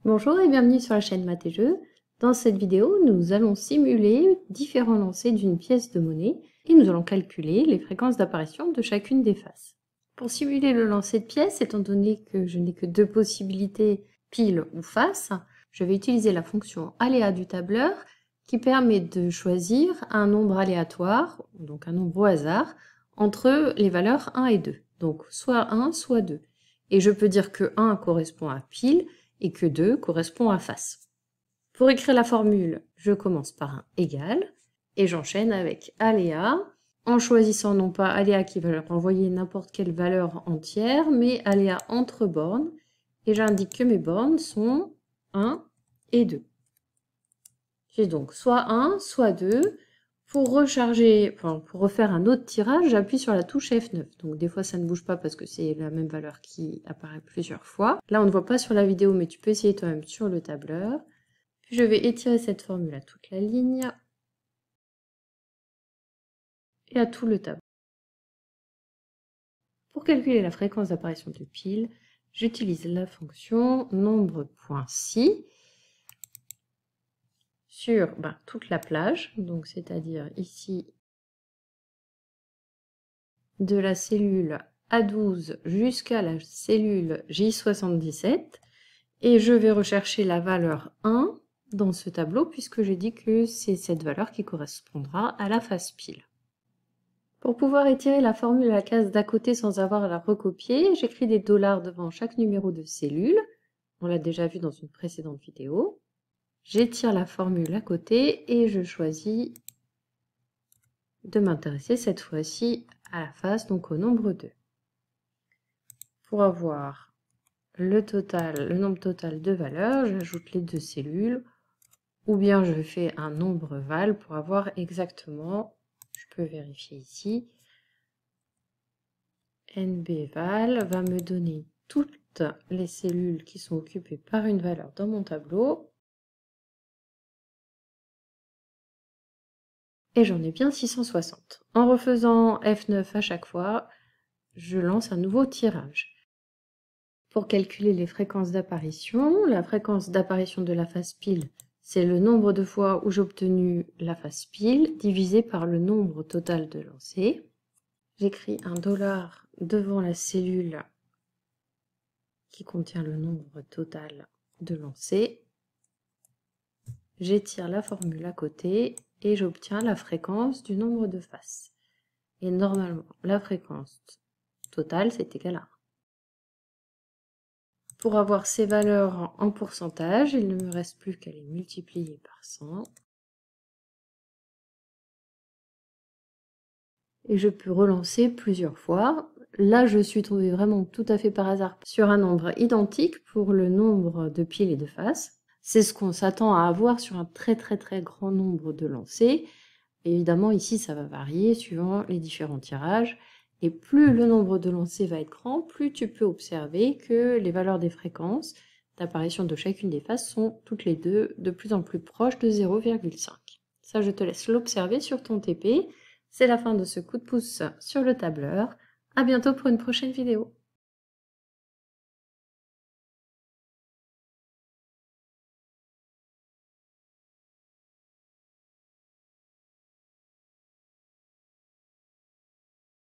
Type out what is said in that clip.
Bonjour et bienvenue sur la chaîne Maths et Jeux. Dans cette vidéo, nous allons simuler différents lancers d'une pièce de monnaie et nous allons calculer les fréquences d'apparition de chacune des faces. Pour simuler le lancer de pièces, étant donné que je n'ai que deux possibilités, pile ou face, je vais utiliser la fonction aléa du tableur qui permet de choisir un nombre aléatoire, donc un nombre au hasard, entre les valeurs 1 et 2. Donc soit 1, soit 2. Et je peux dire que 1 correspond à pile et que 2 correspond à face. Pour écrire la formule, je commence par un égal et j'enchaîne avec aléa en choisissant non pas aléa qui va renvoyer n'importe quelle valeur entière, mais aléa entre bornes et j'indique que mes bornes sont 1 et 2. J'ai donc soit 1, soit 2. Pour refaire un autre tirage, j'appuie sur la touche F9. Donc des fois ça ne bouge pas parce que c'est la même valeur qui apparaît plusieurs fois. Là on ne voit pas sur la vidéo, mais tu peux essayer toi-même sur le tableur. Puis je vais étirer cette formule à toute la ligne et à tout le tableau. Pour calculer la fréquence d'apparition de pile, j'utilise la fonction nombre.si sur toute la plage, donc c'est-à-dire ici de la cellule A12 jusqu'à la cellule J77 et je vais rechercher la valeur 1 dans ce tableau puisque j'ai dit que c'est cette valeur qui correspondra à la face pile. Pour pouvoir étirer la formule à la case d'à côté sans avoir à la recopier, j'écris des dollars devant chaque numéro de cellule. On l'a déjà vu dans une précédente vidéo. J'étire la formule à côté et je choisis de m'intéresser cette fois-ci à la face, donc au nombre 2. Pour avoir le nombre total de valeurs, j'ajoute les deux cellules, ou bien je fais un nombre val pour avoir exactement, je peux vérifier ici, NB val va me donner toutes les cellules qui sont occupées par une valeur dans mon tableau. Et j'en ai bien 660. En refaisant F9 à chaque fois, je lance un nouveau tirage. Pour calculer les fréquences d'apparition, la fréquence d'apparition de la face pile, c'est le nombre de fois où j'ai obtenu la face pile divisé par le nombre total de lancers. J'écris un dollar devant la cellule qui contient le nombre total de lancers. J'étire la formule à côté et j'obtiens la fréquence du nombre de faces. Et normalement, la fréquence totale, c'est égal à 1. Pour avoir ces valeurs en pourcentage, il ne me reste plus qu'à les multiplier par 100. Et je peux relancer plusieurs fois. Là, je suis tombée vraiment tout à fait par hasard sur un nombre identique pour le nombre de piles et de faces. C'est ce qu'on s'attend à avoir sur un très grand nombre de lancers. Évidemment, ici, ça va varier suivant les différents tirages. Et plus le nombre de lancers va être grand, plus tu peux observer que les valeurs des fréquences d'apparition de chacune des faces sont toutes les deux de plus en plus proches de 0,5. Ça, je te laisse l'observer sur ton TP. C'est la fin de ce coup de pouce sur le tableur. À bientôt pour une prochaine vidéo.